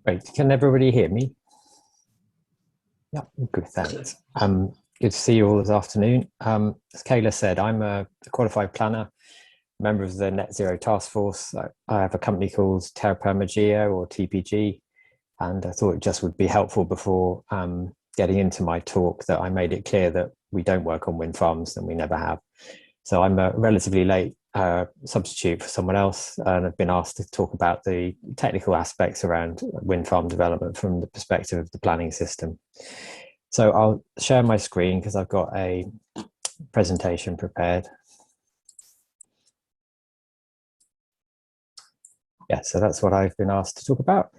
Great. Can everybody hear me? Yeah, good, thanks. Good to see you all this afternoon. As Kayla said, I'm a qualified planner, member of the Net Zero Task Force. I have a company called Terra Permagia, or TPG, and I thought it just would be helpful before getting into my talk that I made it clear that we don't work on wind farms and we never have. So I'm a relatively late substitute for someone else, and I've been asked to talk about the technical aspects around wind farm development from the perspective of the planning system. So I'll share my screen because I've got a presentation prepared. Yeah, so that's what I've been asked to talk about.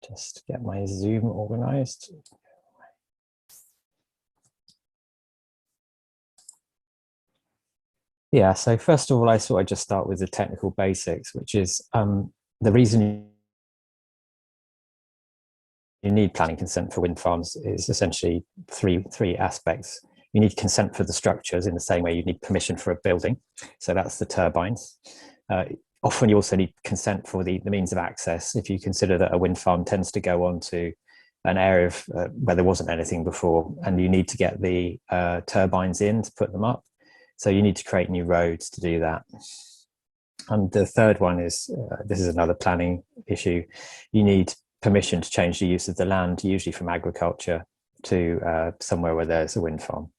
Just get my Zoom organized. Yeah, so first of all, I thought I'd just start with the technical basics, which is the reason you need planning consent for wind farms is essentially three aspects. You need consent for the structures in the same way you need permission for a building. So that's the turbines. Often you also need consent for the means of access. If you consider that a wind farm tends to go onto an area of, where there wasn't anything before, and you need to get the turbines in to put them up. So you need to create new roads to do that. And the third one is, this is another planning issue. You need permission to change the use of the land, usually from agriculture to somewhere where there's a wind farm.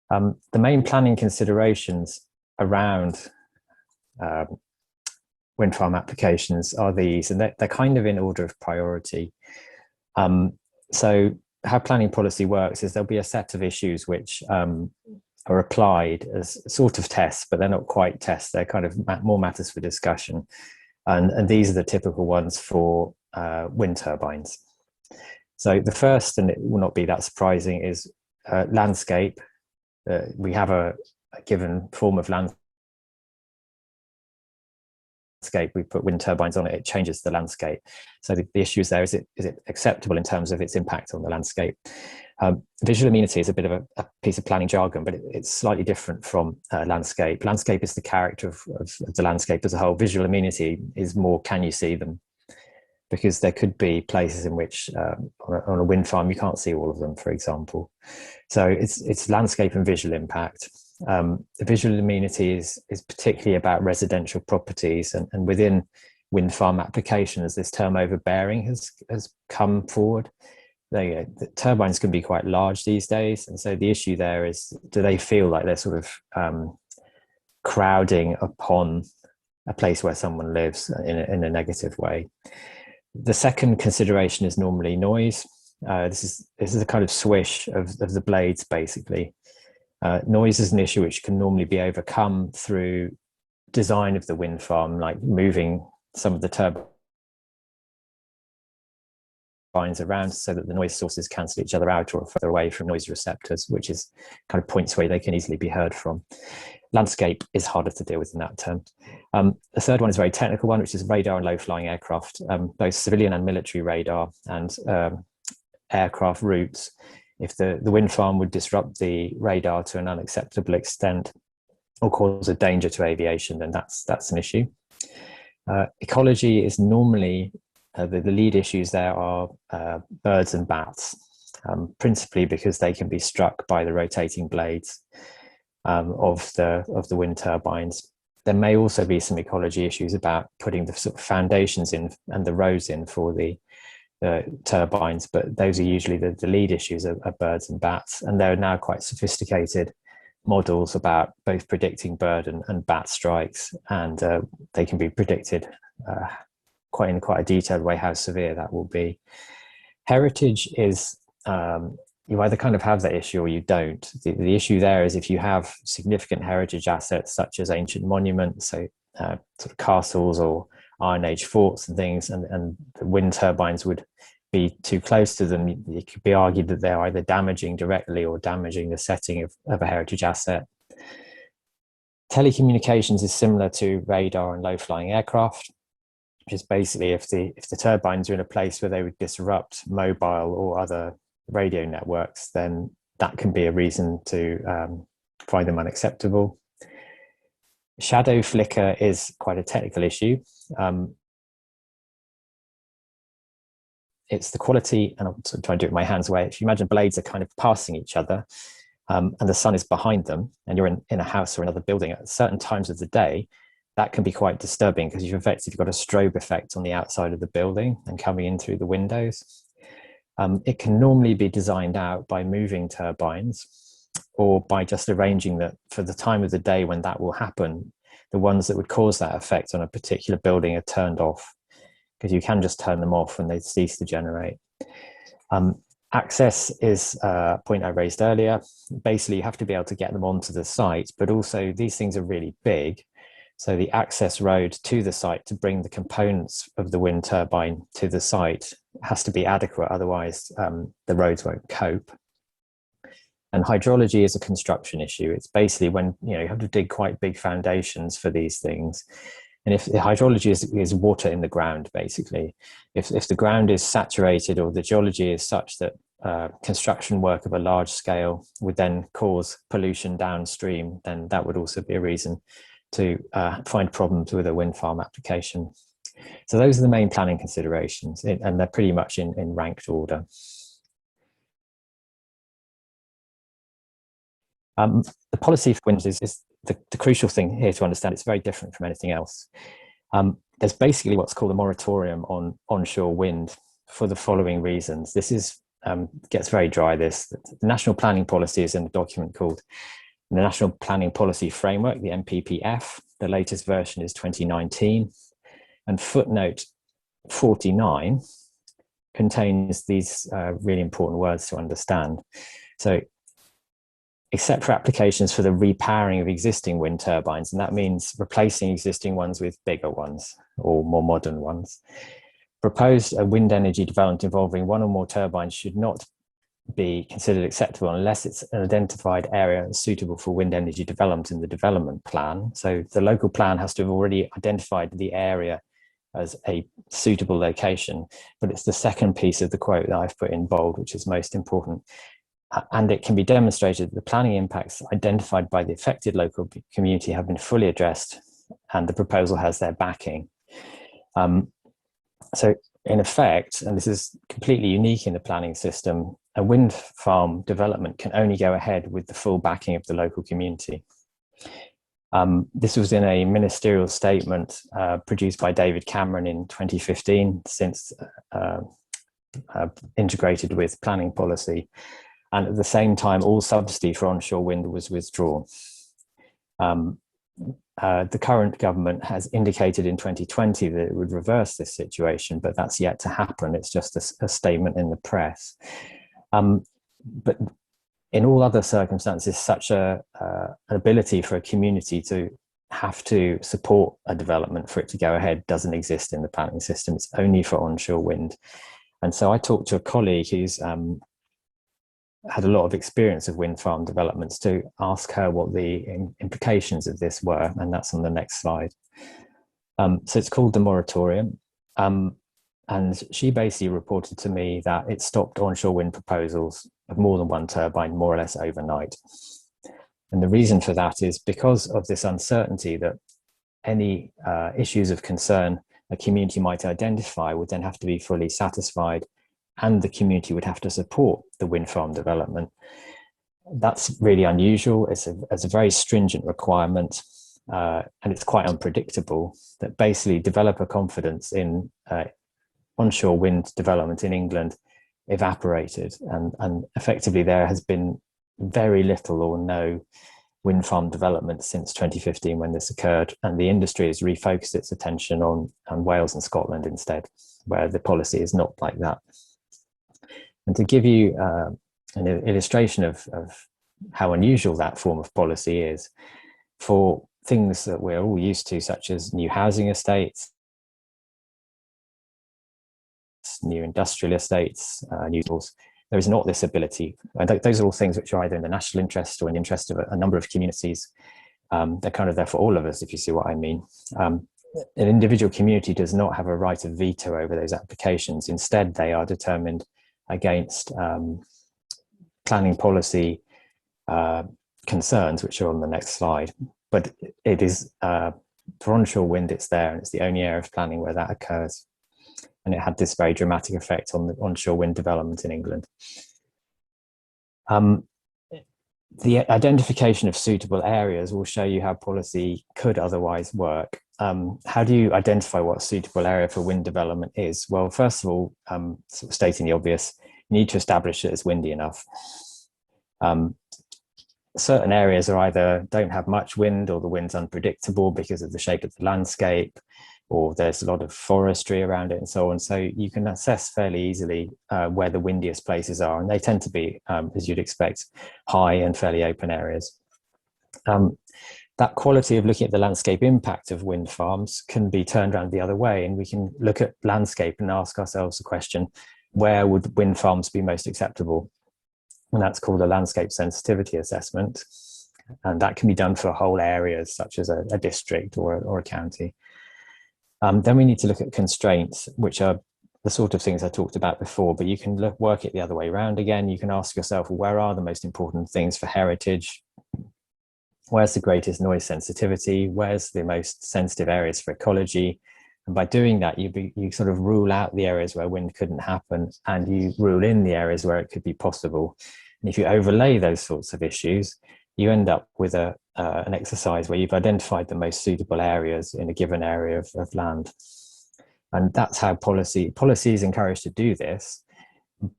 The main planning considerations around wind farm applications are these, and they're kind of in order of priority. So how planning policy works is there'll be a set of issues which are applied as sort of tests, but they're not quite tests. They're kind of more matters for discussion. And these are the typical ones for wind turbines. So the first, and it will not be that surprising, is landscape. We have a given form of landscape. We put wind turbines on it, it changes the landscape. So the issue is there, is it acceptable in terms of its impact on the landscape? Visual amenity is a bit of a piece of planning jargon, but it's slightly different from landscape. Landscape is the character of the landscape as a whole. Visual amenity is more, can you see them? Because there could be places in which on a wind farm you can't see all of them, for example. So it's landscape and visual impact. Visual amenity is particularly about residential properties, and within wind farm applications, this term overbearing has come forward. The turbines can be quite large these days, and so the issue there is, do they feel like they're sort of crowding upon a place where someone lives in a negative way? The second consideration is normally noise. This is a kind of swish of the blades, basically. Noise is an issue which can normally be overcome through design of the wind farm, like moving some of the turbines around so that the noise sources cancel each other out or further away from noise receptors, which is kind of points where they can easily be heard from. Landscape is harder to deal with in that term. The third one is a very technical one, which is radar and low-flying aircraft, both civilian and military radar and aircraft routes. If the wind farm would disrupt the radar to an unacceptable extent or cause a danger to aviation, then that's an issue. Ecology is normally, the lead issues there are birds and bats, principally because they can be struck by the rotating blades of the wind turbines. There may also be some ecology issues about putting the sort of foundations in and the rows in for the turbines, but those are usually the lead issues are birds and bats, and there are now quite sophisticated models about both predicting bird and bat strikes, and they can be predicted in quite a detailed way how severe that will be. Heritage is, you either kind of have that issue or you don't. The issue there is if you have significant heritage assets such as ancient monuments, so sort of castles or Iron Age forts and things, and the wind turbines would be too close to them, it could be argued that they're either damaging directly or damaging the setting of a heritage asset. Telecommunications is similar to radar and low-flying aircraft, which is basically if the turbines are in a place where they would disrupt mobile or other radio networks, then that can be a reason to find them unacceptable. Shadow flicker is quite a technical issue. it's the quality, and I'm sort of trying to do it my hands away. If you imagine blades are kind of passing each other, and the sun is behind them, and you're in a house or another building at certain times of the day, that can be quite disturbing because you've effectively got a strobe effect on the outside of the building and coming in through the windows. It can normally be designed out by moving turbines or by just arranging that for the time of the day when that will happen, the ones that would cause that effect on a particular building are turned off, because you can just turn them off when they cease to generate. Access is a point I raised earlier. Basically, you have to be able to get them onto the site, but also these things are really big. So the access road to the site to bring the components of the wind turbine to the site has to be adequate, otherwise the roads won't cope. And hydrology is a construction issue. It's basically when you have to dig quite big foundations for these things. And if the hydrology is water in the ground, basically, if the ground is saturated or the geology is such that construction work of a large scale would then cause pollution downstream, then that would also be a reason to find problems with a wind farm application. So those are the main planning considerations, and they're pretty much in ranked order. The policy for wind is the crucial thing here to understand. It's very different from anything else. There's basically what's called a moratorium on onshore wind for the following reasons. This is gets very dry. The national planning policy is in a document called the National Planning Policy Framework, the NPPF. The latest version is 2019. And footnote 49 contains these really important words to understand. So, except for applications for the repowering of existing wind turbines, and that means replacing existing ones with bigger ones or more modern ones. Proposed wind energy development involving one or more turbines should not be considered acceptable unless it's an identified area suitable for wind energy development in the development plan. So the local plan has to have already identified the area as a suitable location, but it's the second piece of the quote that I've put in bold, which is most important. And it can be demonstrated that the planning impacts identified by the affected local community have been fully addressed and the proposal has their backing. So in effect, and this is completely unique in the planning system, a wind farm development can only go ahead with the full backing of the local community. This was in a ministerial statement produced by David Cameron in 2015, since integrated with planning policy. And at the same time, all subsidy for onshore wind was withdrawn. The current government has indicated in 2020 that it would reverse this situation, but that's yet to happen. It's just a statement in the press. But in all other circumstances, such an ability for a community to have to support a development for it to go ahead doesn't exist in the planning system. It's only for onshore wind. And so I talked to a colleague who's had a lot of experience of wind farm developments to ask her what the implications of this were, and that's on the next slide. So it's called the moratorium, and she basically reported to me that it stopped onshore wind proposals of more than one turbine more or less overnight. And the reason for that is because of this uncertainty that any issues of concern a community might identify would then have to be fully satisfied, and the community would have to support the wind farm development. That's really unusual. It's a very stringent requirement, and it's quite unpredictable, that basically developer confidence in onshore wind development in England evaporated, and effectively there has been very little or no wind farm development since 2015 when this occurred, and the industry has refocused its attention on Wales and Scotland instead, where the policy is not like that. And to give you an illustration of how unusual that form of policy is, for things that we're all used to, such as new housing estates, new industrial estates, new schools, there is not this ability. And those are all things which are either in the national interest or in the interest of a number of communities. They're kind of there for all of us, if you see what I mean. An individual community does not have a right of veto over those applications. Instead, they are determined against planning policy concerns, which are on the next slide. But it is For onshore wind, it's there, and it's the only area of planning where that occurs. And it had this very dramatic effect on the onshore wind development in England. The identification of suitable areas will show you how policy could otherwise work. How do you identify what a suitable area for wind development is? Well, first of all, sort of stating the obvious, you need to establish that it's windy enough. Certain areas are either don't have much wind, or the wind's unpredictable because of the shape of the landscape, or there's a lot of forestry around it and so on. So you can assess fairly easily where the windiest places are, and they tend to be, as you'd expect, high and fairly open areas. That quality of looking at the landscape impact of wind farms can be turned around the other way, and we can look at landscape and ask ourselves the question, where would wind farms be most acceptable? And that's called a landscape sensitivity assessment. And that can be done for whole areas, such as a district or a county. Then we need to look at constraints, which are the sort of things I talked about before, but you can work it the other way around again. You can ask yourself, well, where are the most important things for heritage? Where's the greatest noise sensitivity? Where's the most sensitive areas for ecology? And by doing that, you sort of rule out the areas where wind couldn't happen, and you rule in the areas where it could be possible. And if you overlay those sorts of issues, you end up with an exercise where you've identified the most suitable areas in a given area of land. And that's how policy is encouraged to do this,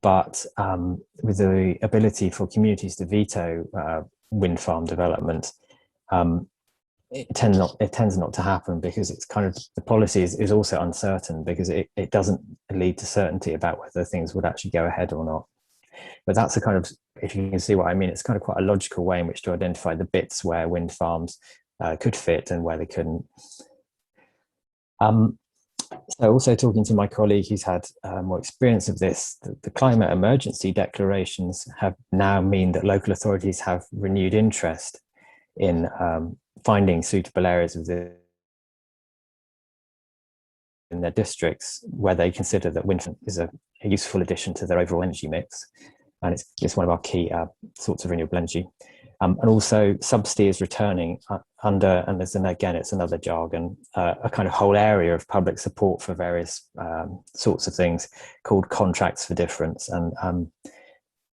but with the ability for communities to veto wind farm development, it tends not to happen, because it's kind of, the policy is also uncertain, because it doesn't lead to certainty about whether things would actually go ahead or not. But that's a kind of, if you can see what I mean, it's kind of quite a logical way in which to identify the bits where wind farms could fit and where they couldn't. So also talking to my colleague who's had more experience of this, the climate emergency declarations have now mean that local authorities have renewed interest in finding suitable areas in their districts where they consider that wind is a useful addition to their overall energy mix. And it's one of our key sorts of renewable energy. And also subsidy is returning under, and it's another jargon, a kind of whole area of public support for various sorts of things called contracts for difference. And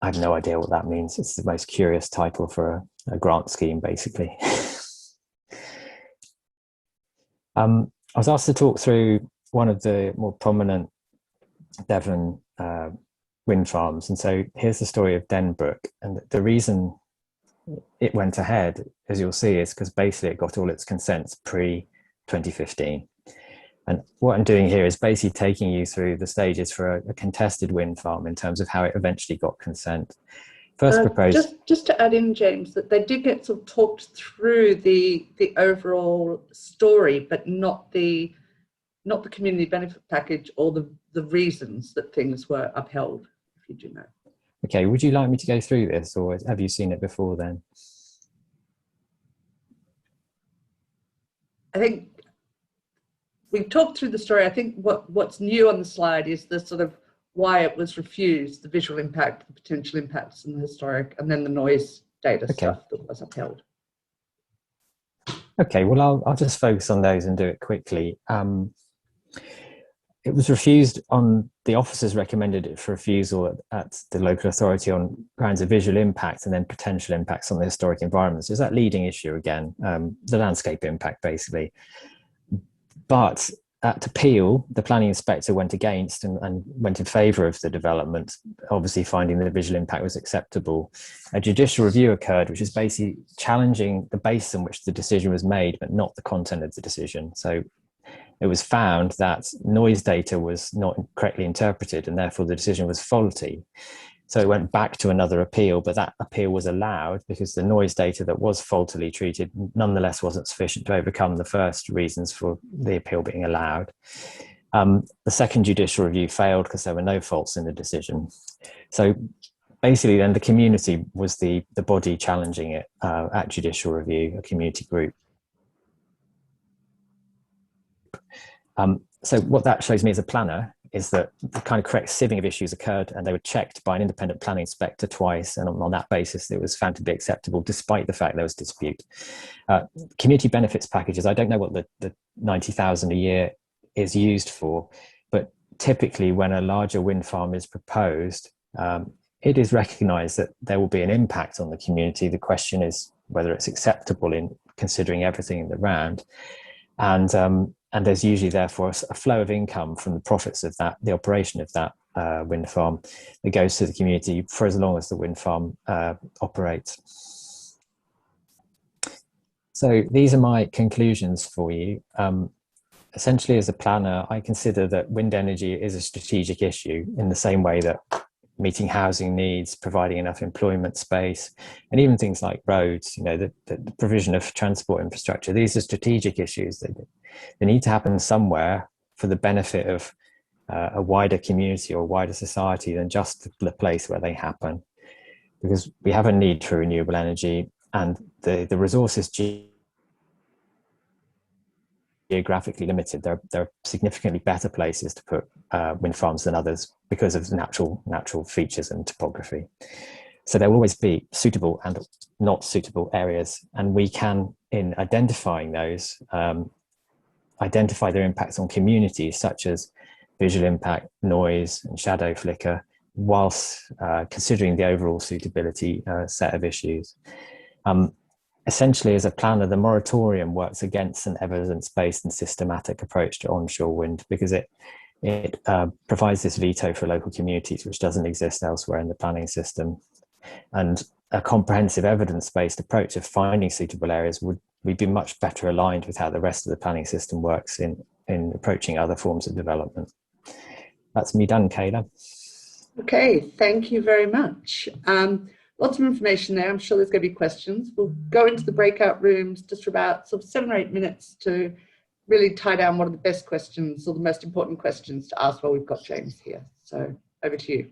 I have no idea what that means. It's the most curious title for a grant scheme, basically. I was asked to talk through one of the more prominent Devon wind farms. And so here's the story of Denbrook. And the reason it went ahead, as you'll see, is because basically it got all its consents pre-2015. And what I'm doing here is basically taking you through the stages for a contested wind farm in terms of how it eventually got consent. First proposed. Just to add in, James, that they did get sort of talked through the overall story, but not the community benefit package or the reasons that things were upheld, if you do know. Okay, would you like me to go through this, or have you seen it before then? I think we've talked through the story. I think what's new on the slide is the sort of why it was refused, the visual impact, the potential impacts, and the historic, and then the noise data stuff that was upheld. Okay, well, I'll just focus on those and do it quickly. It was refused on, the officers recommended it for refusal at the local authority on grounds of visual impact and then potential impacts on the historic environments. Is that leading issue again, the landscape impact basically. But at appeal, the planning inspector went against and went in favour of the development, obviously finding that the visual impact was acceptable. A judicial review occurred, which is basically challenging the basis on which the decision was made, but not the content of the decision. So it was found that noise data was not correctly interpreted, and therefore the decision was faulty. So it went back to another appeal, but that appeal was allowed because the noise data that was faultily treated nonetheless wasn't sufficient to overcome the first reasons for the appeal being allowed. The second judicial review failed because there were no faults in the decision. So basically then the community was the body challenging it at judicial review, a community group. So what that shows me as a planner is that the kind of correct sieving of issues occurred, and they were checked by an independent planning inspector twice, and on that basis it was found to be acceptable despite the fact there was dispute. Community benefits packages, I don't know what the 90,000 a year is used for, but typically when a larger wind farm is proposed, it is recognised that there will be an impact on the community. The question is whether it's acceptable in considering everything in the round. And there's usually therefore a flow of income from the profits of that, the operation of that wind farm, that goes to the community for as long as the wind farm operates. So these are my conclusions for you. Essentially, as a planner, I consider that wind energy is a strategic issue in the same way that meeting housing needs, providing enough employment space, and even things like roads, the provision of transport infrastructure. These are strategic issues. They need to happen somewhere for the benefit of a wider community or wider society than just the place where they happen, because we have a need for renewable energy, and the resources geographically limited. There are significantly better places to put wind farms than others because of the natural features and topography. So there will always be suitable and not suitable areas, and we can, in identifying those, identify their impacts on communities, such as visual impact, noise, and shadow flicker, whilst considering the overall suitability set of issues. Essentially, as a planner, the moratorium works against an evidence-based and systematic approach to onshore wind, because it provides this veto for local communities, which doesn't exist elsewhere in the planning system. And a comprehensive evidence-based approach of finding suitable areas would be much better aligned with how the rest of the planning system works in approaching other forms of development. That's me done, Kayla. Okay, thank you very much. Lots of information there. I'm sure there's going to be questions. We'll go into the breakout rooms just for about sort of 7 or 8 minutes to really tie down what are the best questions or the most important questions to ask while we've got James here. So over to you.